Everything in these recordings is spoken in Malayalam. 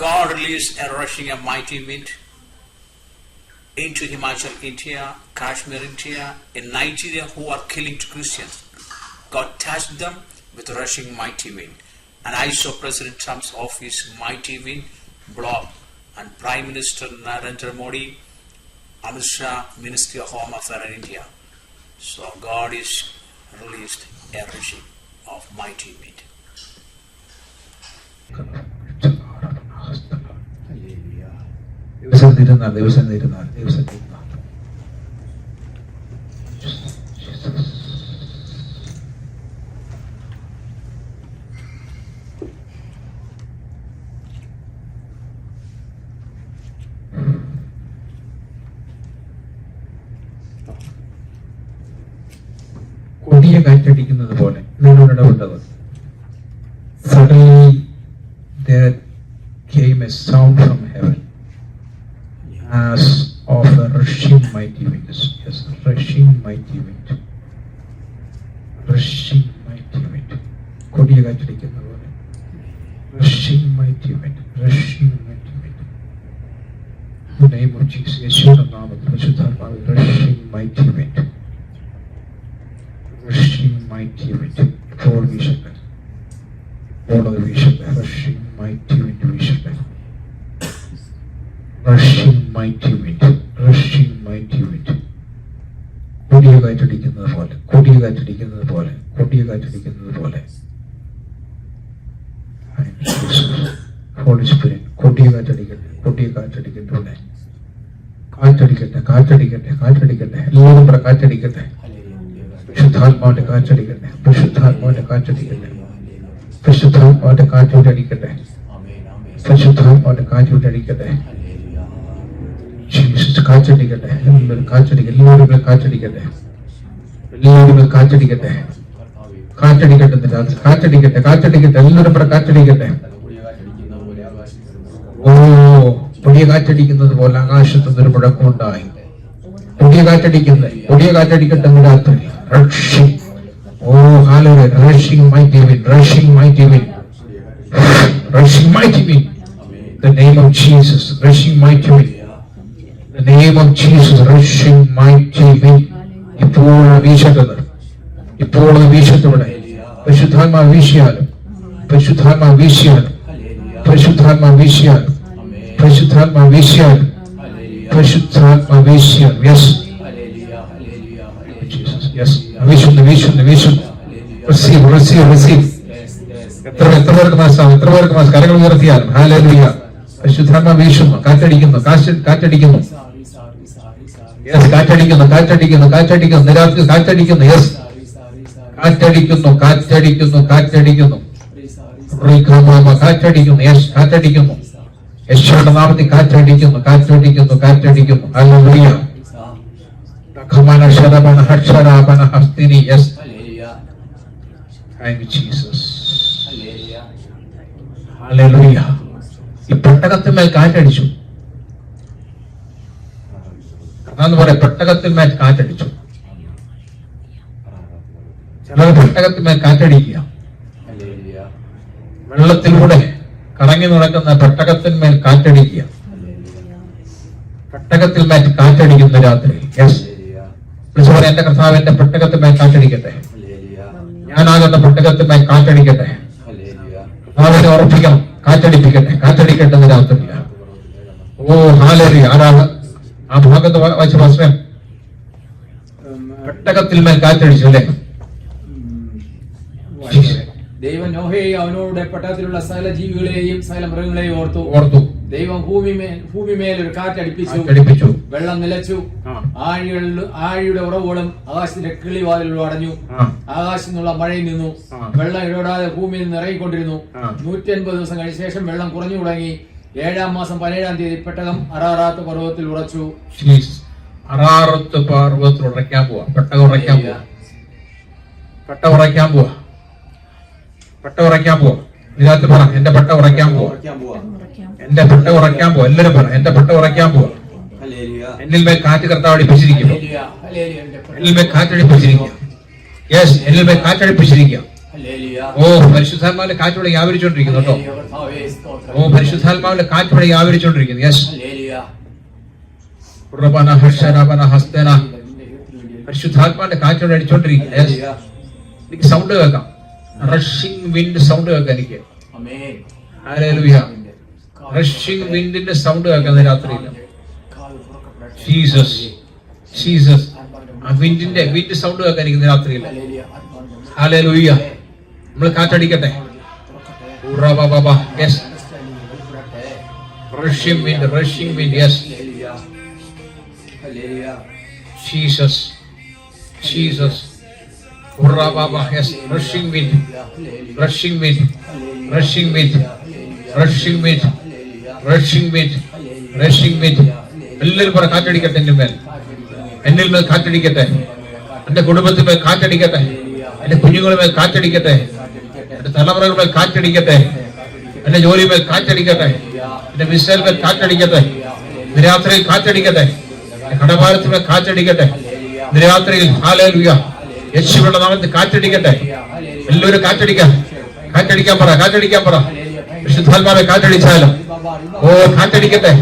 God released a rushing a mighty wind into Himachal, India, Kashmir, India, in Nigeria, who are killing Christians. God touched them with a rushing mighty wind. And I saw President Trump's office mighty wind blow up. And Prime Minister Narendra Modi, Amit Shah, Ministry of Home Affairs in India. So God is released a rushing of mighty wind. ദിവസം തീരുന്നാൽ കൊടിയ കാറ്റടിക്കുന്നത് പോലെ നിന്നോട് ഇടപെട്ടത്. Suddenly there came a sound from heaven as of a rushing mighty wind. Yes, rushing mighty wind. Rushing mighty wind. കൊടിയ കാറ്റടിക്കുന്ന പോലെ rushing mighty wind. Rushing mighty wind. In the name of Jesus, യേശുവിന്റെ നാമത്തിൽ പരിശുദ്ധാത്മാവേ, rushing mighty wind. Rushing mighty wind. ഇപ്പോൾ വീശട്ടെ, ഇപ്പോൾ അത് വീശട്ടെ. Rushing mighty wind വീശട്ടെ. Rushing mighty wind. Rushing mighty wind. കൊടിയ കാറ്റടിക്കുന്നത് പോലെ, കൊടിയ കാറ്റടിക്കുന്നത് പോലെ, കൊടിയ കാറ്റടിക്കുന്നത് പോലെ. ഹോളി സ്പിരിറ്റ് കൊടിയ കാറ്റടിക്കട്ടെ, കൊടിയ കാറ്റടിക്കട്ടെ, കാറ്റടിക്കട്ടെ, കാറ്റടിക്കട്ടെ, കാറ്റടിക്കട്ടെ. എല്ലാവരും കൂടെ കാറ്റടിക്കട്ടെ. പരിശുദ്ധാത്മാവിന്റെ കാറ്റടിക്കട്ടെ, പരിശുദ്ധാത്മാവിന്റെ കാറ്റടിക്കട്ടെ, പരിശുദ്ധാത്മാവിന്റെ കാറ്റടിക്കട്ടെ, പരിശുദ്ധാത്മാവിന്റെ കാറ്റടിക്കട്ടെ. ജീസസ് കാറ്റടിക്കട്ടെ, എല്ലാവരും കാറ്റടിക്കട്ടെ, എല്ലാവരും കാറ്റടിക്കട്ടെ, എല്ലാവരും കാറ്റടിക്കട്ടെ, കാറ്റടിക്കട്ടെ, കാറ്റടിക്കട്ടെ, കാറ്റടിക്കട്ടെ, എല്ലാവരും കൂടെ കാറ്റടിക്കട്ടെ. ഓ, കൊടിയ കാറ്റടിക്കുന്നത് പോലെ ആകാശത്ത് ഒരു മുഴക്കമുണ്ടായി. കൊടിയ കാറ്റടിക്കുന്നത്, കൊടിയ കാറ്റടിക്കട്ടെ രാത്രി. Rushing, oh hallelujah, rushing mighty wind, rushing mighty wind, rushing mighty wind. The name of Jesus, rushing mighty wind. The name of Jesus, rushing mighty wind. ഇപ്പോൾ വീശട്ടത്, ഇപ്പോൾ വീശത്തോടെ. പരിശുദ്ധാത്മാ വീശിയാലും, പരിശുദ്ധാത്മാ വീശിയാലും, പരിശുദ്ധാത്മാ വീശിയാലും, പരിശുദ്ധാത്മാ വീശിയാലും, പരിശുദ്ധാത്മാ വീശിയാലും. യെസ്, യെസ്, വീശുന്നു, വീശുന്നു, വീശുന്നു. Receive, receive, receive. എത്ര പേർക്ക് മനസ്സിലാവും? എത്ര പേർക്ക് മനസ്സിലാവും? കരങ്ങൾ ഉയർത്തിയാലും. ഹല്ലേലൂയ. പരിശുദ്ധാത്മാ വീശുന്നു, കാറ്റടിക്കുന്നു, കാറ്റടിക്കുന്നു. യെസ്, കാറ്റടിക്കുന്നു, കാറ്റടിക്കുന്നു, കാറ്റടിക്കുന്നു. നിരാത്രി കാറ്റടിക്കുന്നു. യെസ്, കാറ്റടിക്കുന്നു, കാറ്റടിക്കുന്നു, കാറ്റടിക്കുന്നു. കാറ്റടിക്കുന്നു. യെസ്, കാറ്റടിക്കുന്നു. യേശുവിന്റെ നാമത്തിൽ കാറ്റടിക്കുന്നു, കാറ്റടിക്കുന്നു, കാറ്റടിക്കുന്നു. Hallelujah. Yes. Thank you, Jesus. Hallelujah. ഈ പെട്ടകത്തിന്മേൽ കാറ്റടിച്ചു. അതാന്ന് പറയാം, പെട്ടകത്തിന്മേൽ കാറ്റടിച്ചു. ചിലർ പെട്ടകത്തിന്മേൽ കാറ്റടിക്കുക. വെള്ളത്തിലൂടെ കറങ്ങി നടക്കുന്ന പെട്ടകത്തിന്മേൽ കാറ്റടിക്കുക. പെട്ടകത്തിന്മേൽ കാറ്റടിക്കുന്ന രാത്രി. യെസ്, വിളിച്ചുപോലെ എന്റെ കർത്താവ് എന്റെ പെട്ടകത്തിന്മേൽ കാറ്റടിക്കട്ടെ. ഞാനാകുന്ന പെട്ടകത്തിന്മേൽ കാറ്റടിക്കട്ടെ. കർത്താവിനെ ഉറപ്പിക്കണം, കാറ്റടിപ്പിക്കട്ടെ, കാറ്റടിക്കട്ടെ എന്ന് രാത്രി. ഓ ഹല്ലേലൂയ. ആരാണ് ആ ഭാഗത്ത് വായിച്ച വസ്ത്രം? പെട്ടകത്തിന്മേൽ കാറ്റടിച്ചു അല്ലേ? ദൈവം നോഹയെയും അവനോട് പെട്ടകത്തിലുള്ള സകല ജീവികളെയും സകല മൃഗങ്ങളെയും ഓർത്തു. ദൈവം ഭൂമിമേൽ ഒരു കാറ്റടിപ്പിച്ചു, വെള്ളം നിലച്ചു, ആഴിയുടെ ഉറവുകളും ആകാശത്തിന്റെ കിളിവാതിലുകളും അടഞ്ഞു, ആകാശത്തു നിന്നുള്ള മഴയിൽ നിന്നു, വെള്ളം ഇടപെടാതെ ഭൂമിയിൽ നിന്ന് ഇറങ്ങിക്കൊണ്ടിരുന്നു. 150 ദിവസം കഴിഞ്ഞ ശേഷം വെള്ളം കുറഞ്ഞു തുടങ്ങി. 7-ാം മാസം 17-ാം തീയതി പെട്ടകം അറാറാത്ത് പർവ്വതത്തിൽ ഉറച്ചു. അറാറത്ത് പർവ്വതത്തിൽ ഉറയ്ക്കാൻ പോവാ, പെട്ടകം ഉറയ്ക്കാൻ പോവാ, പെട്ട ഉറയ്ക്കാൻ പോവാ, പെട്ട ഉറയ്ക്കാൻ പോവാ. ഇതിനകത്ത് പറ, എന്റെ പെട്ട ഉറയ്ക്കാൻ പോവാ, എന്റെ പെട്ട ഉറയ്ക്കാൻ പോവാ. എല്ലാവരും പറ, എന്റെ പെട്ട ഉറയ്ക്കാൻ പോവാ. എന്നിൽ മേൽ കാറ്റ് കർത്താവ് അടിപ്പിച്ചിരിക്കുന്നു, എന്നിൽ മേൽ കാറ്റടിപ്പിച്ചിരിക്കുക. യെസ്, എന്നിൽ മേൽ കാറ്റടിപ്പിച്ചിരിക്കുക. ഓ, പരിശുദ്ധാത്മാവിന്റെ കാറ്റോടെ വ്യാപരിച്ചുകൊണ്ടിരിക്കുന്നു കേട്ടോ. ഓ പരിശുദ്ധാത്മാവിന്റെ കാറ്റ് ഇവിടെ വ്യാപരിച്ചുകൊണ്ടിരിക്കുന്നു. യെസ്, പരിശുദ്ധാത്മാവിന്റെ കാറ്റോടെ അടിച്ചോണ്ടിരിക്കുന്നു. യെസ്, എനിക്ക് സൗണ്ട് കേൾക്കാം, റഷിംഗ് വിൻഡ് സൗണ്ട് കേൾക്കാം എനിക്ക്. ഹല്ലേലൂയ, റഷിംഗ് വിൻഡിന്റെ സൗണ്ട് കേൾക്കാം രാത്രിയിൽ. ജീസസ്, ജീസസ്, ആ വിൻഡ് സൗണ്ട് കേൾക്കാൻ എനിക്ക് രാത്രിയിൽ. ഹല്ലേലൂയ, നമ്മൾ കാറ്റടിക്കട്ടെ. Yes, rushing wind, yes, Jesus, Jesus, yes, rushing wind, rushing wind, rushing wind, rushing wind, rushing wind, rushing wind. എല്ലാവരും പറ കാറ്റടിക്കട്ടെ, എന്റെ മേൽ, എന്നിൽ മേൽ കാറ്റടിക്കട്ടെ, എന്റെ കുടുംബത്തിൽ മേൽ കാറ്റടിക്കട്ടെ, എന്റെ കുഞ്ഞുങ്ങളുടെ മേൽ കാറ്റടിക്കട്ടെ, എന്റെ തലമുറകളുടെ മേൽ കാറ്റടിക്കട്ടെ, എന്റെ ജോലി മേൽ കാറ്റടിക്കട്ടെ, എന്റെ ബിസിനസ് മേൽ കാറ്റടിക്കട്ടെ, രാത്രിയിൽ കാറ്റടിക്കട്ടെ, കടഭാരത്തിൽ മേൽ കാറ്റടിക്കട്ടെ രാത്രിയിൽ. ഹല്ലേലൂയ, യേശുവിന്റെ നാമത്തിൽ കാറ്റടിക്കട്ടെ. എല്ലാവരും കാറ്റടിക്കാൻ പറ, കാറ്റടിക്കാൻ പറ. വിശുദ്ധാത്മാവെ കാറ്റടിച്ചാലും ഓ കാറ്റടിക്കട്ടെ.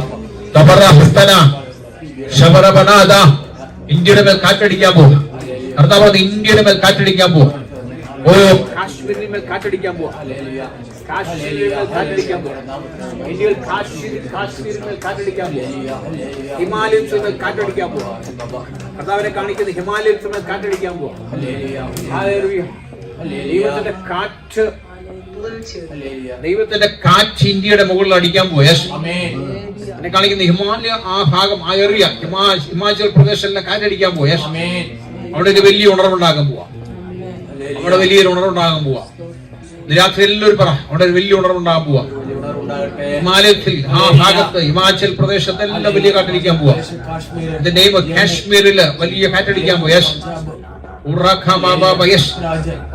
ഇന്ത്യയുടെ മേൽ കാറ്റടിക്കാൻ പോവാ. കർത്താവ് ഇന്ത്യയുടെ മേൽ കാറ്റടിക്കാൻ പോവാ. ഓ കാശ്മീരിന്റെ മേൽ കാറ്റടിക്കാൻ പോവാ. കാശ്മീരിന്റെ മേൽ കാറ്റടിക്കാൻ പോവാ. ഇന്ത്യയിൽ കാശ്മീരിന്റെ മേൽ കാറ്റടിക്കാൻ പോവാ. ഹിമാലയൻസിൽ മേൽ കാറ്റടിക്കാൻ പോവാ. കർത്താവിനെ കാണിക്കുന്ന ഹിമാലയൻസിൽ മേൽ കാറ്റടിക്കാൻ പോവാ. ഹല്ലേലൂയ, ദൈവത്തിന്റെ കാറ്റ്, ദൈവത്തിന്റെ കാറ്റ് ഇന്ത്യയുടെ മുകളിൽ അടിക്കാൻ പോവാ. യെസ്, എന്നെ കാണിക്കുന്ന ഹിമാലയ ആ ഭാഗം, ആ ഏറിയ ഹിമാചൽ പ്രദേശിലെ കാറ്റടിക്കാൻ പോവാ. യെസ്, അവിടെ ഒരു വലിയ ഉണർവുണ്ടാകാൻ പോവാ. അവിടെ വലിയൊരു ഉണർവുണ്ടാകാൻ പോവാ. രാത്രി എല്ലാവരും പറ, അവിടെ ഒരു വലിയ ഉണർവുണ്ടാകാൻ പോവാ. ഹിമാലയത്തിൽ ആ ഭാഗത്ത് ഹിമാചൽ പ്രദേശത്ത് എല്ലാം വലിയ കാറ്റടിക്കാൻ പോവാ. കാശ്മീരില് വലിയ കാറ്റടിക്കാൻ പോവാ. യെസ്,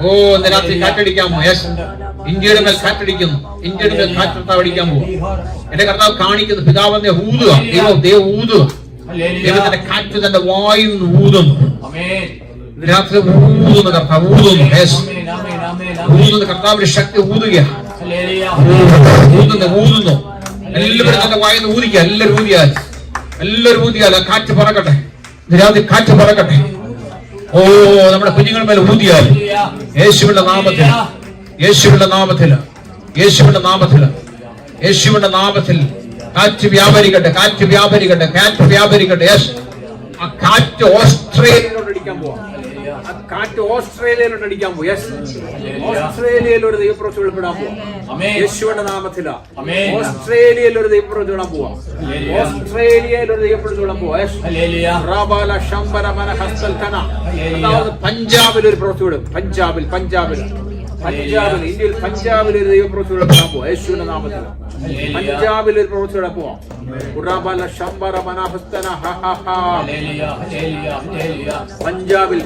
ഓ ഇന്ന് രാത്രി കാറ്റടിക്കാൻ പോവാ. യെസ്, ഇന്ത്യയുടെ മേൽ കാറ്റടിക്കുന്നു. ഇന്ത്യയുടെ മേൽ കാറ്റത്താവ് അടിക്കാൻ പോവാ. എന്റെ കർത്താവ് കാണിക്കുന്നു, പിതാവിനെ ഊതുക. ദൈവം ഊതുക. ദൈവത്തിന്റെ കാറ്റ് തന്റെ വായിൽ നിന്ന് ഊതുന്നു. രാത്രി ഊതുന്നു കർത്താവ്, ഊതുന്നു. ഊതുന്നു, കർത്താവിന്റെ ശക്തി ഊതുക. ഊതുന്നു. എല്ലാവരും തന്റെ വായിൽ നിന്ന് ഊതിക്കുക. എല്ലാവരും ഊതിയാൽ കാറ്റ് പറക്കട്ടെ. രാത്രി കാറ്റ് പറക്കട്ടെ. ഓ നമ്മുടെ കുഞ്ഞുങ്ങളുടെ മേലെ ഊതിയാൽ യേശുവിന്റെ നാമത്തിൽ, യേശുവിന്റെ നാമത്തിൽ, യേശുവിന്റെ നാമത്തിൽ, യേശുവിന്റെ നാമത്തിൽ കാറ്റ് വ്യാപരിക്കട്ടെ, കാറ്റ് വ്യാപരിക്കട്ടെ, കാറ്റ് വ്യാപരിക്കട്ടെ. യെസ്, ആ കാറ്റ് ഓസ്ട്രേലിയയിലോട്ട് അടിക്കാൻ പോവാ. ആ കാറ്റ് ഓസ്ട്രേലിയയിലോട്ട് അടിക്കാൻ പോവാ. യെസ്, ഓസ്ട്രേലിയയിൽ ഒരു ദൈവപ്രവൃത്തി വെളിപ്പെടാൻ പോവാ. യേശുവിന്റെ നാമത്തില ഓസ്ട്രേലിയയിൽ ഒരു ദൈവപ്രവൃത്തി വിടാൻ പോവാ. ഓസ്ട്രേലിയയിൽ ഒരു ദൈവപ്രവൃത്തി വിടാൻ പോവാ. പഞ്ചാബിൽ ഒരു പ്രവൃത്തി വിടും. പഞ്ചാബിൽ ഇന്ത്യയിൽ പഞ്ചാബിൽ ഒരു ദൈവപ്രവൃത്തി വിടാൻ പോവാ. യേശുവിന്റെ നാമത്തിൽ പഞ്ചാബിൽ ഒരു പ്രവൃത്തി വിടാൻ പോവാ. പഞ്ചാബിൽ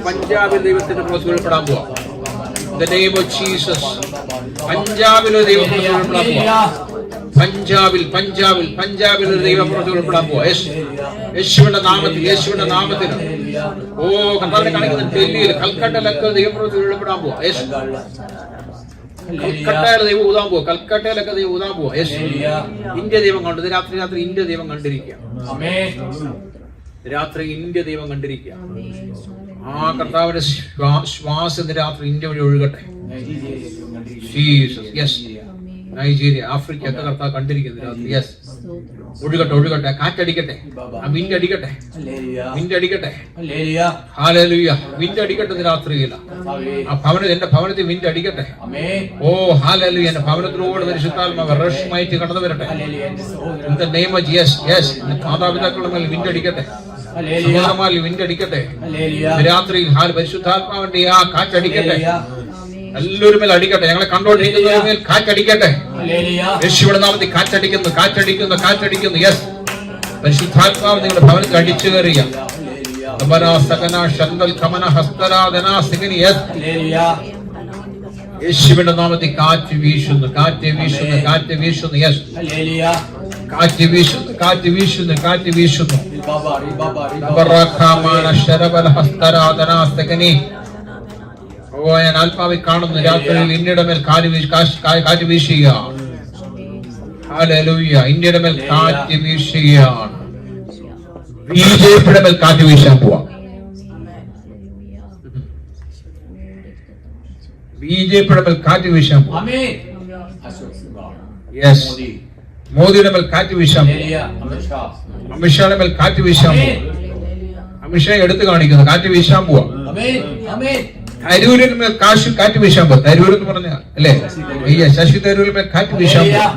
ദൈവത്തിന്റെ പ്രവൃത്തി വെളിപ്പെടാൻ പോവാ. In the name of Jesus. പഞ്ചാബിൽ ഒരു ദൈവപ്രവൃത്തി വെളിപ്പെടാൻ പോവാ. പഞ്ചാബിൽ ഒരു ദൈവപ്രവൃത്തി വെളിപ്പെടാൻ പോവാ. യേശുവിന്റെ നാമത്തിൽ. ഓ കർത്താവിനെ കാണിക്കുന്ന ഡൽഹിയിൽ, കൽക്കട്ടയിലൊക്കെ ദൈവപ്രവൃത്തി വെളിപ്പെടാൻ പോവാ. കൽക്കട്ടയിലെ ദൈവം ഊതാൻ പോവാ. കൽക്കട്ടയിലൊക്കെ ദൈവം ഊതാൻ പോവാ. ഇന്ത്യ ദൈവം കണ്ടത് രാത്രി ഇന്ത്യ ദൈവം കണ്ടിരിക്കുക. രാത്രി ഇന്ത്യ ദൈവം കണ്ടിരിക്കുക. ആ കർത്താവിന്റെ ശ്വാസം രാത്രി ഇന്ത്യ വഴി ഒഴുകട്ടെ. ജീസസ്. യെസ്, നൈജീരിയ, ആഫ്രിക്ക ഒക്കെ കർത്താവ് കണ്ടിരിക്കുന്നു രാത്രി. യെസ്, ഒഴുകട്ടെ. കാറ്റടിക്കട്ടെ. ആ വിൻഡ് അടിക്കട്ടെ. ഹല്ലേലൂയ, വിൻഡ് അടിക്കട്ടെ രാത്രിയില. ആ എന്റെ ഭവനത്തിൽ വിൻഡ് അടിക്കട്ടെ. ഓ ഹല്ലേലൂയ, എന്റെ ഭവനത്തിലൂടെ പരിശുദ്ധാത്മാവ് റഷ്മായിട്ട് കടന്നു വരട്ടെ. In the name of Jesus. Yes, മാതാപിതാക്കളുടെ മേൽ വിൻഡ് അടിക്കട്ടെ. വിൻഡ് അടിക്കട്ടെ രാത്രിയിൽ. പരിശുദ്ധാത്മാവിന്റെ ആ കാറ്റടിക്കട്ടെ. എല്ലാവരും മേൽ അടിക്കട്ടെ. ഞങ്ങളെ കണ്ടോണ്ടിരിക്കുന്നവരുടെ മേൽ കാറ്റടിക്കട്ടെ. യേശുവിന്റെ നാമത്തിൽ കാറ്റടിക്കുന്നു. യെസ്, പരിശുദ്ധാത്മാവ് നിങ്ങളുടെ ഭവനത്തിൽ അടിച്ചു കയറിയ യേശുവിന്റെ നാമത്തിൽ കാറ്റ് വീശുന്നു. യെസ്, കാറ്റ് വീശുന്നു. ഓ ഞാൻ ആത്മാവിൽ കാണുന്നു രാത്രിയിൽ ഇന്ത്യയുടെ മേൽ കാറ്റ് വീശുക. ഹല്ലേലൂയ. ഇന്ത്യയുടെ മേൽ കാറ്റ് വീശുകയാണ്. ബിജെപിയുടെ മേൽ കാറ്റ് വീശാൻ പോവാ. ബിജെപിയുടെ മേൽ കാറ്റ് വീശാൻ പോവാ. യെസ്. മോദിയുടെ മേൽ കാറ്റ് വീശാൻ പോവാ. അമിത്ഷായുടെ മേൽ കാറ്റ് വീശാൻ പോവാ. അമിത്ഷാ എടുത്തു കാണിക്കുന്നു, കാറ്റ് വീശാൻ പോവാ. തരൂരിന് മേൽ കാറ്റ് വീശാൻ പോവാ. തരൂർ എന്ന് പറഞ്ഞ അല്ലേ, ശശി തരൂരിന് മേൽ കാറ്റ് വീശാൻ പോവാ.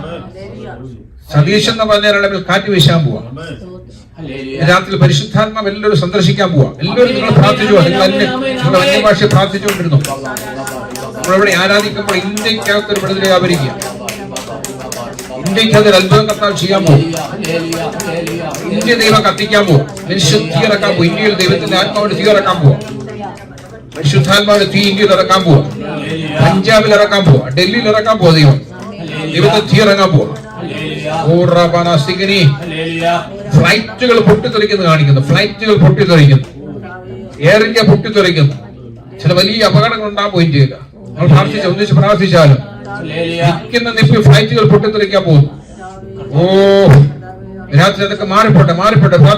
സതീഷ് എന്ന് പറഞ്ഞ ഒരാളുടെ മേൽ കാറ്റ് വീശാൻ പോവാ. രാത്രി പരിശുദ്ധാത്മാവ് എല്ലാവരും സന്ദർശിക്കാൻ പോവാ. എല്ലാവരും നിങ്ങൾ പ്രാർത്ഥിച്ചു, നിങ്ങൾ അന്യഭാഷ പ്രാർത്ഥിച്ചുകൊണ്ടിരുന്നു. നമ്മളിവിടെ ആരാധിക്കുമ്പോൾ ഇന്ത്യക്കകത്തൊരു വിടുതല വ്യാപരിക്കുക. ഇന്ത്യക്ക് അതൊരു അത്ഭുതം കർത്താവ് ചെയ്യാൻ പോകും. ഇന്ത്യ ദൈവം കത്തിക്കാൻ പോകും. മനുഷ്യ തീ ഇറക്കാൻ പോകും. ഇന്ത്യയിൽ ദൈവത്തിന്റെ ആത്മാവിന്റെ തീ ഇറക്കാൻ പോവാ. പരിശുദ്ധാത്മാവിന്റെ തീ ഇന്ത്യയിൽ ഇറക്കാൻ പോവാ. പഞ്ചാബിൽ ഇറക്കാൻ പോവാ. ഡൽഹിയിൽ ഇറക്കാൻ പോവാ. ദൈവത്തിന്റെ തീ ഇറങ്ങാൻ പോവാ. ഫ്ലൈറ്റുകൾ പൊട്ടിത്തെറിക്കുന്നു കാണിക്കുന്നു. ഫ്ലൈറ്റുകൾ പൊട്ടിത്തെറിക്കുന്നു. എയർ ഇന്ത്യ പൊട്ടിത്തെറിക്കുന്നു. ചില വലിയ അപകടങ്ങൾ ഉണ്ടാകും ഇന്ത്യയിൽ. നമ്മൾ പ്രാർത്ഥിച്ച ഒന്നിച്ച് പ്രാർത്ഥിച്ചാലും നിൽക്കുന്ന ഫ്ലൈറ്റുകൾ പൊട്ടിത്തെറിക്കാൻ പോകുന്നു. ഓ രാത്രി അതൊക്കെ മാറിപ്പോട്ടെ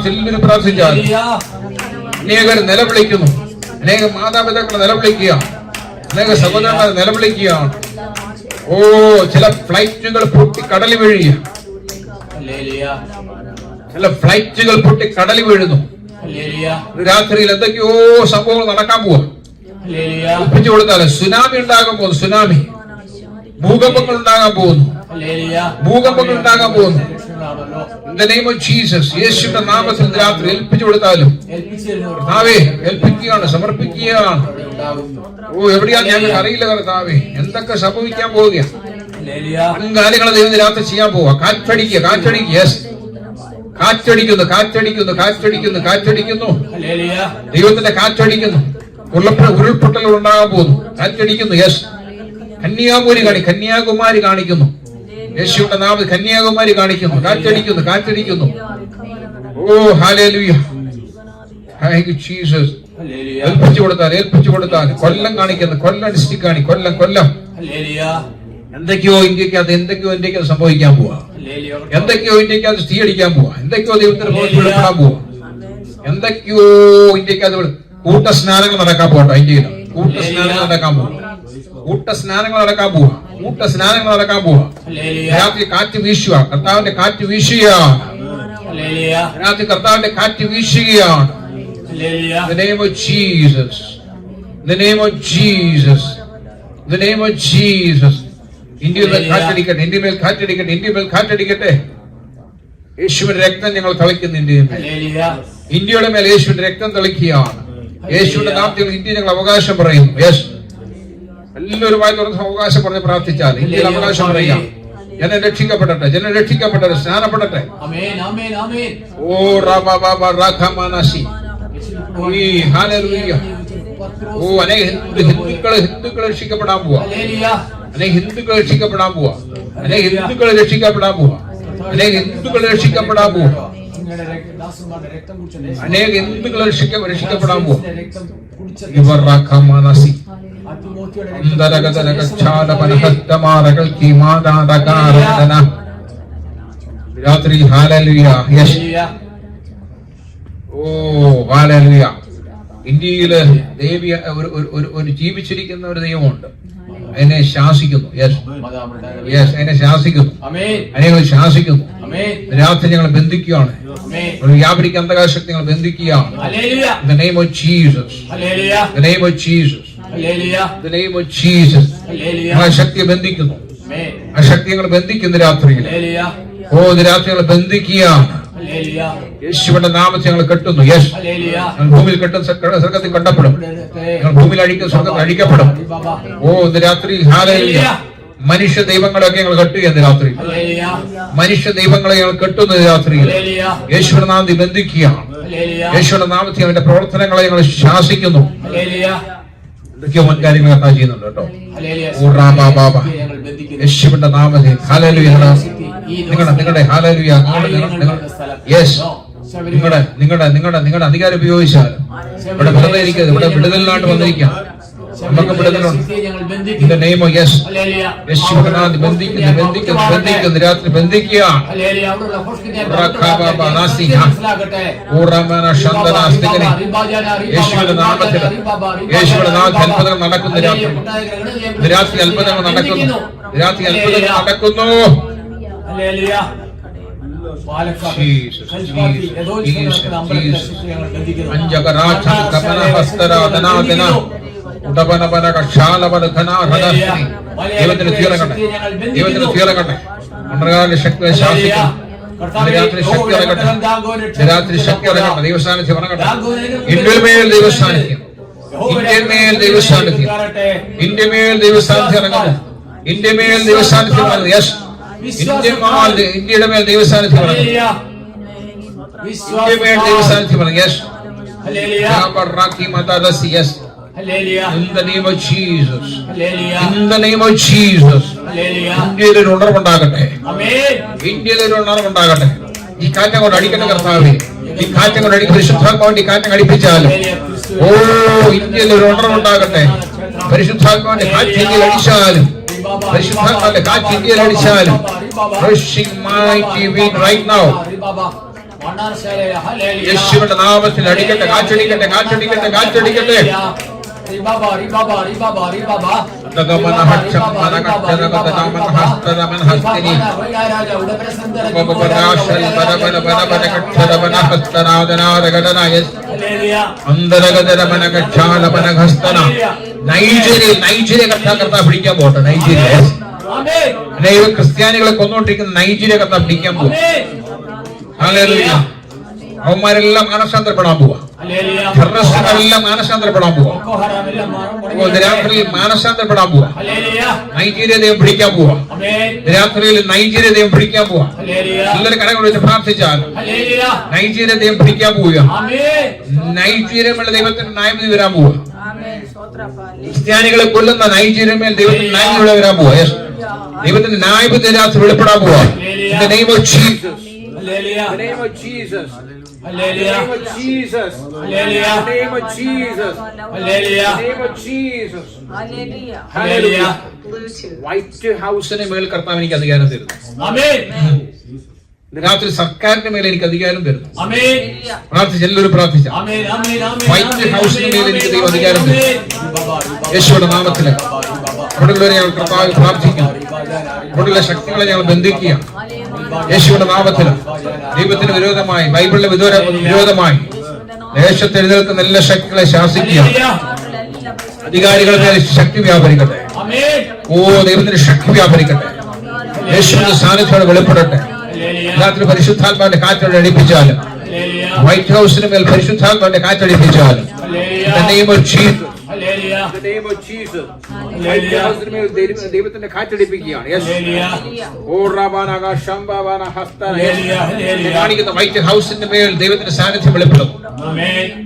എല്ലാവരും പ്രാർത്ഥിച്ചാൽ. അനേകർ നിലവിളിക്കുന്നു. അനേക മാതാപിതാക്കൾ നിലവിളിക്കുക. അനേക സഹോദരന്മാർ നിലവിളിക്കുകയാണ്. ഓ ചില ഫ്ലൈറ്റുകൾ പൊട്ടി കടലിൽ വീഴുക. ചില ഫ്ലൈറ്റുകൾ പൊട്ടി കടലിൽ വീഴുന്നു. രാത്രിയിൽ എന്തൊക്കെയോ സംഭവങ്ങൾ നടക്കാൻ പോവാ. ഒപ്പിച്ചു കൊടുത്താല് സുനാമി ഉണ്ടാകാൻ പോകുന്നു. സുനാമി, ഭൂകമ്പങ്ങൾ ഉണ്ടാകാൻ പോകുന്നു. ഭൂകമ്പങ്ങൾ ഉണ്ടാകാൻ പോകുന്നു. In the name of Jesus, യേശുവിന്റെ നാമത്തിൽ രാത്രി ഏൽപ്പിച്ചു കൊടുത്താലും കർത്താവേ ഏൽപ്പിക്കുകയാണ്, സമർപ്പിക്കുകയാണ്. ഓ എവിടെയാ ഞങ്ങൾക്ക് അറിയില്ല കർത്താവേ, എന്തൊക്കെ സംഭവിക്കാൻ പോവുക. കാര്യങ്ങൾ ദൈവം രാത്രി ചെയ്യാൻ പോവാ. കാറ്റടിക്കുക. യെസ്, കാറ്റടിക്കുന്നു. ദൈവത്തിന്റെ കാറ്റടിക്കുന്നു. ഉരുൾപൊട്ടലുകൾ ഉണ്ടാകാൻ പോകുന്നു. കാറ്റടിക്കുന്നു. യെസ്. കന്യാകുമാരി കാണിക്കുന്നു. യേശുവിന്റെ നാമത്തിൽ കന്യാകുമാരി കാണിക്കുന്നു. കാറ്റടിക്കുന്നു. ഓ ഹല്ലേലൂയ. Thank you Jesus. ഏൽപ്പിച്ചു കൊടുത്താൽ കൊല്ലം കാണിക്കുന്നു. കൊല്ലം എന്തൊക്കെയോ ഇന്ത്യക്കകത്ത് സംഭവിക്കാൻ പോവാ. എന്തൊക്കെയോ ഇന്ത്യക്കകത്ത് തീയടിക്കാൻ പോവാ. എന്തൊക്കെയോ ദൈവത്തിന്റെ വെളിപ്പെടാൻ പോവാ. എന്തൊക്കെയോ ഇന്ത്യക്കകത്ത് കൂട്ടസ്നാനങ്ങൾ നടക്കാൻ പോകട്ടോ. ഇന്ത്യയിൽ കൂട്ടസ്നാനങ്ങൾ നടക്കാൻ പോവാ. രാത്രി കാറ്റ് വീശുക. കർത്താവിന്റെ കാറ്റ് വീശുകയാണ്. The name of Jesus. ഇന്ത്യയിൽ കാറ്റടിക്കട്ടെ. യേശുവിന്റെ രക്തം ഞങ്ങൾ തളിക്കുന്നു. ഇന്ത്യയുടെ മേൽ യേശുവിന്റെ രക്തം തളിക്കുകയാണ്. യേശുവിന്റെ നാമത്തിൽ ഇന്ത്യ ഞങ്ങൾ അവകാശം പറയുന്നു. യെസ്, എല്ലാവരും വായി തുറന്ന് അവകാശം പറഞ്ഞ് പ്രാർത്ഥിച്ചാൽ ഇന്ത്യയിൽ അവകാശം പറയാം. ജനം രക്ഷിക്കപ്പെടട്ടെ, സ്നാനപ്പെടട്ടെ. ഓ റാഖമാനസി. ഓ അനേക ഹിന്ദുക്കളെ രക്ഷിക്കപ്പെടാൻ പോവാ. അനേക ഹിന്ദുക്കൾ രക്ഷിക്കപ്പെടാൻ പോവാ. അനേക ഹിന്ദുക്കൾ രക്ഷിക്കപ്പെടാൻ പോവാ. ഇവർ റാഖമാനസി രാത്രി ഹല്ലേലൂയ. ഓ ഹല്ലേലൂയ. ഇന്ത്യയില് ദേവി ഒരു ജീവിച്ചിരിക്കുന്ന ഒരു ദൈവമുണ്ട്. അതിനെ ശാസിക്കുന്നു. അതിനെ ശാസിക്കുന്നു. അനേകം ശാസിക്കുന്നു. രാത്രി ഞങ്ങൾ ബന്ധിക്കുകയാണ്. വ്യാപരിക്ക് അന്ധകാരശക്തി ഞങ്ങൾ ബന്ധിക്കുകയാണ്. In the name of Jesus. ആ ശക്തിയെ ബന്ധിക്കുന്നു. ആ ശക്തി ഞങ്ങൾ ബന്ധിക്കുന്നു രാത്രിയിൽ. ഓ രാത്രി ഞങ്ങൾ ബന്ധിക്കുകയാണ്. യേശുവിന്റെ നാമത്തെ ഞങ്ങൾ കെട്ടുന്നു. യെസ്, ഭൂമിയിൽ കെട്ടുന്ന സ്വർഗത്തിൽ കണ്ടപ്പെടും. ഭൂമിയിൽ അഴിക്കുന്ന സ്വർഗത്തിൽ അഴിക്കപ്പെടും. ഓ ഇന്ന് രാത്രി ഹല്ലേലൂയ. മനുഷ്യ ദൈവങ്ങളെയൊക്കെ ഞങ്ങൾ കെട്ടുക. രാത്രി മനുഷ്യ ദൈവങ്ങളെ ഞങ്ങൾ കെട്ടുന്നത് രാത്രിയിൽ യേശുവിന്റെ നാമത്തിൽ ബന്ധിക്കുകയാണ്. യേശുവിന്റെ നാമത്തിൽ അവന്റെ പ്രവർത്തനങ്ങളെ ഞങ്ങൾ ശാസിക്കുന്നു. എന്തൊക്കെയോ മുൻകാര്യങ്ങൾ കർത്താവ് ചെയ്യുന്നുണ്ട് കേട്ടോ. യേശുവിന്റെ നാമത്തിൽ ഹല്ലേലൂയ. നിങ്ങളുടെ ഹല്ലേലൂയ. യെസ്, നിങ്ങളുടെ അധികാരം ഉപയോഗിച്ചാൽ ഇവിടെ വെറുതെ ഇരിക്കരുത്. ഇവിടെ വിടുതലിനായിട്ട് വന്നിരിക്കാം. നമുക്ക് വിടുതലുണ്ട്. In the name of yes. യേശുവിന്റെ നാമത്തിൽ ബന്ധിക്കുന്നു രാത്രി ബന്ധിക്കുക. യേശുവിന്റെ നാമത്തിൽ അത്ഭുതങ്ങൾ നടക്കുന്നു. രാത്രി അത്ഭുതങ്ങൾ നടക്കുന്നു. രാത്രി അത്ഭുതങ്ങൾ നടക്കുന്നു. ദൈവത്തിന് തീരകട്ടെ. ദൈവത്തിന് തീരകട്ടെ. അണ്ടർകാലിന്റെ ശക്തി ശാസിക്കണം. രാത്രി ശക്തി ഇറങ്ങട്ടെ. രാത്രി ശക്തി ഇറങ്ങട്ടെ. ദൈവസാന്നിധ്യം ഇറങ്ങട്ടെ. ഇന്ത്യയിൽ മേൽ ദൈവസാന്നിധ്യം. ഇന്ത്യയിൽ മേൽ ദൈവസാന്നിധ്യം. ഇന്ത്യ മേൽ ദൈവസാന്നിധ്യം ഇറങ്ങുന്നു. ഇന്ത്യ മേൽ ദൈവസാന്നിധ്യം ഇറങ്ങുന്നു. യെസ്, ഇന്ത്യയുടെ മേൽ ദൈവസാന്നിധ്യം ഇറങ്ങുന്നു. ഇന്ത്യ മേൽ ദൈവസാന്നിധ്യം ഇറങ്ങുന്നു. Yes, yes. In the name of Jesus. In the name of Jesus. ഇന്ത്യയിൽ ഒരു ഉണർവുണ്ടാകട്ടെ. ഇന്ത്യയിൽ ഒരു ഉണർവുണ്ടാകട്ടെ. ഈ കാറ്റം കൊണ്ട് അടിക്കുന്ന കർത്താവേ, ഈ കാറ്റം കൊണ്ട് അടിക്കുന്ന പരിശുദ്ധാത്മാവിന്റെ ഈ കാറ്റം അടിപ്പിച്ചാലും ഓ ഇന്ത്യയിൽ ഒരു ഉണർവുണ്ടാകട്ടെ. പരിശുദ്ധാത്മാവിന്റെ കാറ്റ് ഇന്ത്യയിൽ അടിച്ചാലും, പരിശുദ്ധാത്മാവിന്റെ കാറ്റ് ഇന്ത്യയിൽ അടിച്ചാലും right now. യേശുവിന്റെ നാമത്തിൽ അടിക്കട്ടെ. കാറ്റടിക്കട്ടെ. കാറ്റടിക്കട്ടെ. കാറ്റടിക്കട്ടെ. നൈജീരിയ കർത്താ പിടിക്കാൻ പോട്ടെ. നൈജീരിയ അനേകം ക്രിസ്ത്യാനികളെ കൊന്നുകൊണ്ടിരിക്കുന്ന നൈജീരിയ കർത്താ പിടിക്കാൻ പോകും. അവന്മാരെല്ലാം മാനസാന്തരപ്പെടാൻ പോവാ. ടെററിസ്റ്റുകളെല്ലാം മാനസാന്തരപ്പെടാൻ പോവാ. രാത്രിയിൽ മാനസാന്തരപ്പെടാൻ പോവാ. നൈജീരിയ ദൈവം പിടിക്കാൻ പോവാ. രാത്രിയിൽ നൈജീരിയ ദൈവം പിടിക്കാൻ പോവാ. എല്ലാവരും കടകൾ വെച്ച് പ്രാർത്ഥിച്ചാൽ നൈജീരിയ ദൈവം പിടിക്കാൻ പോവുക. നൈജീരിയമുള്ള ദൈവത്തിന്റെ ന്യായവിധി വരാൻ പോവാ. ക്രിസ്ത്യാനികളെ കൊല്ലുന്ന നൈജീരിയമേൽ ദൈവത്തിന്റെ ന്യായവിധി വരാൻ പോവാ. ദൈവത്തിന്റെ ന്യായവിധി രാത്രി വെളിപ്പെടാൻ പോവാ. In the name of Jesus. Hallelujah. In the name of Jesus. Hallelujah. In the name of Jesus. Hallelujah. In the name of Jesus. Hallelujah. In the name of Jesus. Hallelujah. Hallelujah. White ഹൗസിന് മേൽ കർത്താവ് എനിക്ക് അധികാരം തരുന്നു. Amen. രാത്രി സർക്കാരിന്റെ മേലെ എനിക്ക് അധികാരം തരുന്നു. Amen. പ്രാർത്ഥിച്ച് എല്ലാവരും പ്രാർത്ഥിച്ച Amen. Amen. Amen. വൈറ്റ് ഹൗസിന് മേലെ എനിക്ക് ദൈവം അധികാരം തരുന്നു. യേശുവിന്റെ നാമത്തില് അവിടെയുള്ളവരെ ഞങ്ങൾ കർത്താവ് പ്രാർത്ഥിക്കുന്നു. അവിടെയുള്ള ശക്തികളെ ഞങ്ങൾ ബന്ധിക്കുക. യേശുവിന്റെ നാമത്തില് ദൈവത്തിന് വിരോധമായി, ബൈബിളിന് വിരോധമായി ദേശത്ത് എഴുന്നേൽക്കുന്ന എല്ലാ ശക്തികളെ ശാസിക്കുക. അധികാരികളുടെ മേലെ ശക്തി വ്യാപരിക്കട്ടെ. ഓ ദൈവത്തിന്റെ ശക്തി വ്യാപരിക്കട്ടെ. യേശുവിന്റെ സാന്നിധ്യം വെളിപ്പെടട്ടെ. രാത്രി പരിശുദ്ധാത്മാവിന്റെ കാറ്റോടെ അടിപ്പിച്ചാലും, വൈറ്റ് ഹൗസിന് മേൽ പരിശുദ്ധാത്മാവിന്റെ കാറ്റടിപ്പിച്ചാലും ദൈവത്തിന്റെ കാറ്റടിപ്പിക്കുകയാണ്. കാണിക്കുന്ന വൈറ്റ് ഹൗസിന്റെ മേൽ ദൈവത്തിന്റെ സാന്നിധ്യം വെളിപ്പെടും.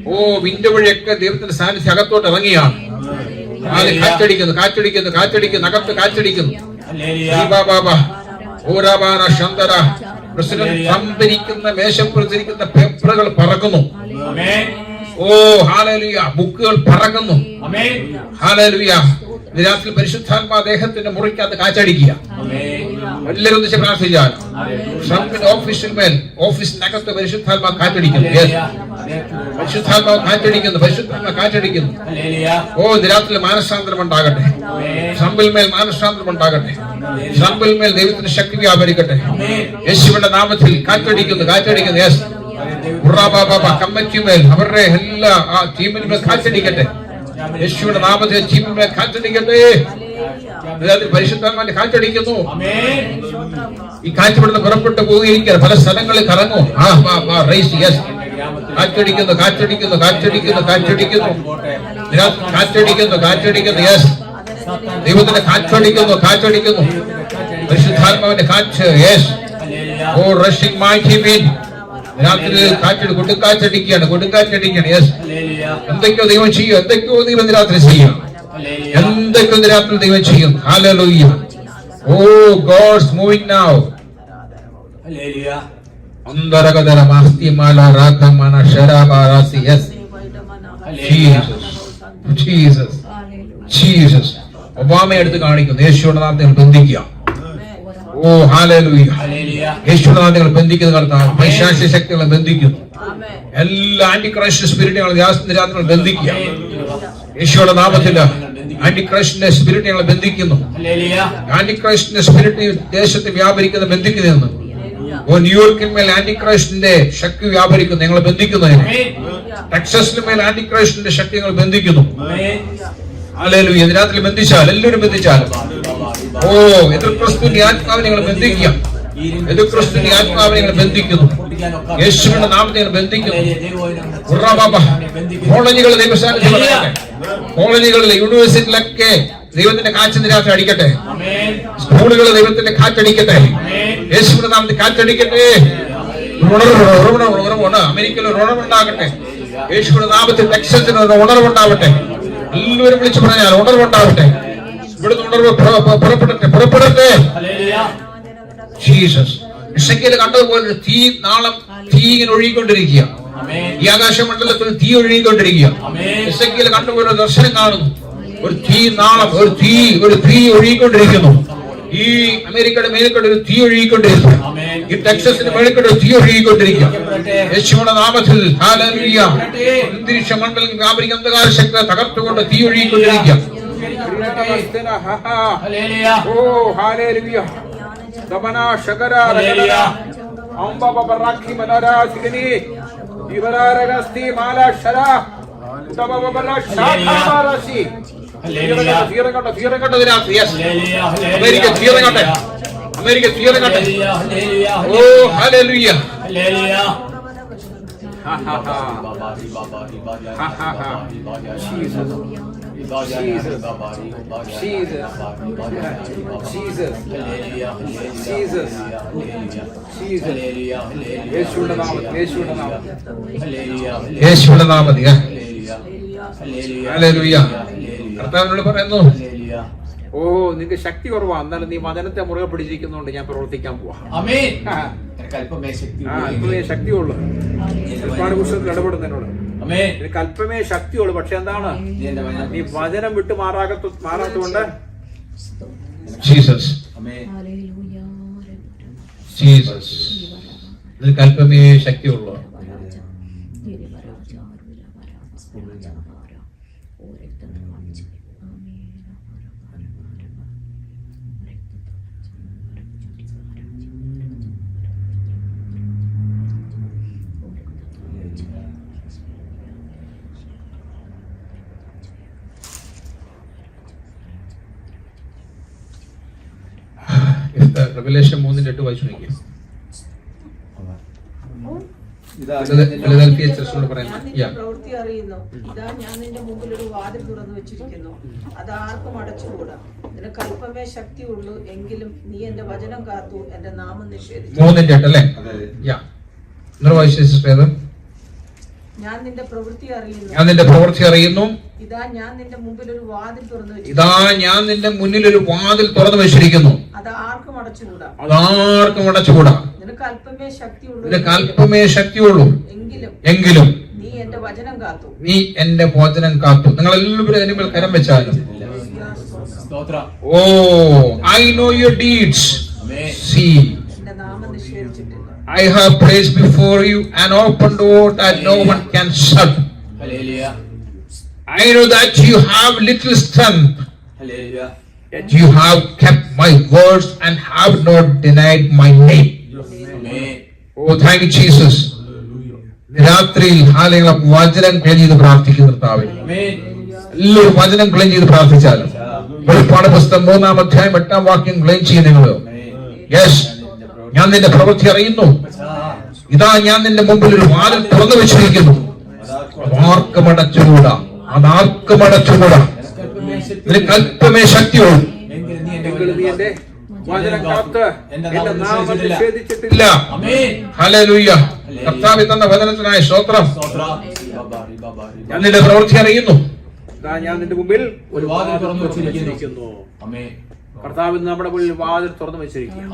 ഓ വിൻഡോ വഴിയൊക്കെ ദൈവത്തിന്റെ സാന്നിധ്യം അകത്തോട്ട് ഇറങ്ങിയാണ്. കാറ്റടിക്കുന്നു, കാറ്റടിക്കുന്നു, കാറ്റടിക്കുന്നു, അകത്ത് കാറ്റടിക്കുന്നു. പ്രസിഡന്റ് ട്രംപ് ഇരിക്കുന്ന മേശപ്പുറത്തിരിക്കുന്ന പേപ്പറുകൾ പറക്കുന്നു. ഓ ഹല്ലേലൂയ, ബുക്കുകൾ പറക്കുന്നു. ഹല്ലേലൂയ. രാത്രി പരിശുദ്ധാത്മാ ദേഹത്തിന്റെ മുറിക്കകത്ത് കാറ്റടിക്കുക. എല്ലാവരും ഒന്നിച്ച് പ്രാർത്ഥിച്ചാൽ ട്രംപിന്റെ ഓഫീസിനകത്ത് പരിശുദ്ധാത്മാ കാറ്റടിക്കുന്നു. പരിശുദ്ധാത്മാവ് കാറ്റടിക്കുന്നു, പരിശുദ്ധാത്മാ കാറ്റടിക്കുന്നു. ഓ രാത്രി മാനസാന്തരം ഉണ്ടാകട്ടെ. ട്രംപിൽ മേൽ മാനസാന്തരം ഉണ്ടാകട്ടെ. ട്രംപിൽ മേൽ ദൈവത്തിന്റെ ശക്തി വ്യാപരിക്കട്ടെ. യേശുവിന്റെ നാമത്തിൽ കാറ്റടിക്കുന്നു, കാറ്റടിക്കുന്നു. യെസ്, കമ്മിറ്റിമേൽ അവരുടെ എല്ലാ ആ ടീമിന്മേൽ കാറ്റടിക്കട്ടെ. യേശുവിന്റെ നാമത്തിൽ ടീമിന്മേൽ കാറ്റടിക്കട്ടെ. പരിശുദ്ധാത്മാവിന്റെ കാറ്റടിക്കുന്നു. ഈ കാറ്റുപെടുന്ന പുറപ്പെട്ടു പോവുകയിരിക്കുക. പല സ്ഥലങ്ങളിൽ കറങ്ങും. കാറ്റടിക്കുന്നു, കാറ്റടിക്കുന്നു, കാറ്റടിക്കുന്നു, കാറ്റടിക്കുന്നു, കാറ്റടിക്കുന്നു, കാറ്റടിക്കുന്നു. യെസ്, ദൈവത്തിന്റെ കാറ്റടിക്കുന്നു, കാറ്റടിക്കുന്നു. പരിശുദ്ധാത്മാവിന്റെ കാറ്റ്. യെസ്, ഓ റഷിംഗ് മൈറ്റി വിൻഡ്. രാത്രി കാറ്റ് കൊടുങ്കാറ്റടിക്കുകയാണ്, കൊടുങ്കാറ്റടിക്കുകയാണ്. യെസ്, എന്തൊക്കെയോ ദൈവം ചെയ്യും, എന്തൊക്കെയോ ദൈവം രാത്രി ചെയ്യും, എന്തൊക്കെയോ രാത്രി ദൈവം ചെയ്യും. Hallelujah. Oh God's moving now. അന്തരകദര മാസ്തിമാല രാധമന ശരാബാരാസി. Yes, Jesus, Jesus. Jesus. Obama എടുത്ത് കാണിക്കുന്നു. യേശുവിന്റെ നാമത്തിൽ ബന്ധിക്കുക. ഓ ഹല്ലേലൂയ. യേശുവിന്റെ നാമത്തിൽ ബന്ധിക്കുന്ന കർത്താവ് പൈശാചിക ശക്തികളെ ബന്ധിക്കുന്നു. എല്ലാ ആന്റി ക്രൈസ്റ്റ് സ്പിരിറ്റുകളെ രാത്രി ബന്ധിക്കുക. യേശുവിന്റെ നാമത്തിൽ ആന്റി ക്രൈസ്റ്റിന്റെ സ്പിരിറ്റുകളെ ബന്ധിക്കുന്നു. ആന്റി ക്രൈസ്റ്റിന്റെ സ്പിരിറ്റ് ദേശത്ത് വ്യാപരിക്കുന്ന ബന്ധിക്കുന്നതെന്ന്. ഓ ന്യൂയോർക്കിന്മേൽ ആന്റി ക്രൈസ്റ്റിന്റെ ശക്തി വ്യാപരിക്കുന്നു. ഞങ്ങൾ ബന്ധിക്കുന്നതിന്. ടെക്സസിന് മേൽ ആന്റി ക്രൈസ്റ്റിന്റെ ശക്തി ഞങ്ങൾ ബന്ധിക്കുന്നു. ഹല്ലേലൂയ. രാത്രി ബന്ധിച്ചാൽ എല്ലാവരും ബന്ധിച്ചാൽ ഓ എതിർ ക്രിസ്തുവിന്റെ ആത്മാവിനെ ഞങ്ങൾ ബന്ധിക്കുക. എതിർ ക്രിസ്തുവിന്റെ ആത്മാവിനെ ഞങ്ങൾ ബന്ധിക്കുന്നു. യേശുവിന്റെ നാമത്തെ ഞങ്ങൾ ബന്ധിക്കുന്നു. കോളനികൾ ദൈവസ്ഥാനത്തിൽ വരട്ടെ. കോളനികളിലെ യൂണിവേഴ്സിറ്റിയിലൊക്കെ ദൈവത്തിന്റെ കാറ്റ് രാത്രി അടിക്കട്ടെ. സ്കൂളുകളിൽ ദൈവത്തിന്റെ കാറ്റടിക്കട്ടെ. യേശുവിന്റെ നാമത്തിൽ കാറ്റടിക്കട്ടെ. ഉണർവുണ്ട്. അമേരിക്കയിൽ ഒരു ഉണർവുണ്ടാകട്ടെ. യേശുവിന്റെ നാമത്തിൽ ടെക്സസിന് ഒരു ഉണർവുണ്ടാവട്ടെ. എല്ലാവരും വിളിച്ചു പറഞ്ഞാൽ ഉണർവുണ്ടാവട്ടെ. ഇവിടുന്ന് ഉണർവ് പുറപ്പെടട്ടെ. ജീസസ്. ഇസക്കിയേൽ കണ്ടതുപോലെ തീ നാളം തീ ഇങ്ങനെ ഒഴുകിക്കൊണ്ടിരിക്കുക. ഈ ആകാശമണ്ഡലത്തിൽ തീ ഒഴുകിക്കൊണ്ടിരിക്കുക. ഇസക്കിയേൽ കണ്ടുപോലെ ദർശനം കാണുന്നു. ഒരു തീ നാളം ഒരു തീ ഒഴുകിക്കൊണ്ടിരിക്കുന്നു. ഈ അമേരിക്കയുടെ മേൽക്കൂടെ ഒരു തീ ഒഴുകിക്കൊണ്ടിരിക്കുക. ഈ ടെക്സസിന്റെ മേൽക്കൂടെ തീ ഒഴുകിക്കൊണ്ടിരിക്കുക. യേശുവിന്റെ നാമത്തിൽ ഹല്ലേലൂയ. അന്തരീക്ഷ മണ്ഡലം വ്യാപരിക്കുന്ന അന്ധകാര ശക്തി തകർത്തുകൊണ്ട് തീ ഒഴുകിക്കൊണ്ടിരിക്കുക. ഓ ഹല്ലേലൂയ. ദബന ശകര രഗന അംബ ബബറാഖി മനരാ സിഗനി ഇവരാരഗസ്തി മാല ശര ദബ ബബല ശാഖാമാരസി. തീരങ്ങട്ടെ ഇതിനകത്ത്. യെസ്. അമേരിക്ക തീരങ്ങട്ടെ. ഓ ഹല്ലേലൂയ. യേശുവിന്റെ നാമത്തിൽ ഹല്ലേലൂയ. കർത്താവിനോട് പറയുന്നു, ഓ നിനക്ക് ശക്തി കുറവാ, എന്നാലും നീ വചനത്തെ മുറുകെ പിടിച്ചിരിക്കുന്നതുകൊണ്ട് ഞാൻ പ്രവർത്തിക്കാൻ പോവാ. അല്പമേ ശക്തിയുള്ളൂ. ഒരുപാട് പുസ്തകത്തിൽ ഇടപെടുന്നതിനോട് നിനക്ക് അല്പമേ ശക്തിയുള്ളൂ. പക്ഷെ എന്താണ്, നീ വചനം വിട്ട് മാറാത്തതുകൊണ്ട് ജീസസ് ജീസസ് നിനക്ക് അല്പമേ ശക്തിയുള്ളൂ. റെവലേഷൻ 3:8 വായിച്ചു നോക്കിയാൽ പ്രവൃത്തി അറിയുന്നു. ഇതാ ഞാൻ നിന്റെ മുമ്പിൽ ഒരു വാതിൽ തുറന്നു വെച്ചിരിക്കുന്നു, അത് ആർക്കും അടച്ചുകൂടാ. നിനക്ക് അല്പമേ ശക്തിയുള്ളൂ, എങ്കിലും നീ എന്റെ വചനം കാത്തു, എന്റെ നാമം നിഷേധിച്ചു. 3:8 അല്ലേ? ഞാൻ നിന്റെ പ്രവൃത്തി അറിയുന്നു. ഇതാ ഞാൻ നിന്റെ മുമ്പിൽ ഒരു വാതിൽ തുറന്നു വെച്ചിരിക്കുന്നു, അത് ആർക്കും അടച്ചുകൂടാ. നിനക്ക് അല്പമേ ശക്തിയുള്ളൂ, എങ്കിലും നീ എന്റെ വചനം കാത്തു. നിങ്ങൾ എല്ലാവരും അതിന് മേൽ കരം വെച്ചാലും. Oh I know your deeds. See I have placed before you an open door that no one can shut. Hallelujah. I know that you have little strength. Hallelujah. Yet you have kept my words and have not denied my name. Amen. Oh, thank you, Jesus. രാത്രിയിൽ ഹാലങ്ങളെ വചനം ക്ലെയിം ചെയ്ത് പ്രാർത്ഥിക്കുന്നു കർത്താവേ. എല്ലാവരും വചനം ക്ലെയിം ചെയ്ത് പ്രാർത്ഥിച്ചാലും. വെളിപ്പാട് പുസ്തകം 3-ാം അധ്യായം 8-ാം വാക്യം ക്ലെയിം ചെയ്യും നിങ്ങൾ. യെസ്, ഞാൻ നിന്റെ പ്രവൃത്തി അറിയുന്നു. ഇതാ ഞാൻ നിന്റെ മുമ്പിൽ ഒരു വാതിൽ തുറന്നു വെച്ചിരിക്കുന്നു, ആർക്കും അടച്ചുകൂടാ. നിനക്ക് അല്പമേ ശക്തിയുള്ളൂ, നിഷേധിച്ചിട്ടില്ല. ഹല്ലേലൂയ. കർത്താവ് തന്ന വചനത്തിനായി സ്തോത്രം. ഞാൻ നിന്റെ പ്രവൃത്തി അറിയുന്നു. ഇതാ ഞാൻ നിന്റെ മുമ്പിൽ ഒരു വാതിൽ തുറന്നു വെച്ചിരിക്കുന്നു. കർത്താവ് നമ്മുടെ മുന്നിൽ വാതിൽ തുറന്നു വെച്ചിരിക്കുന്നു.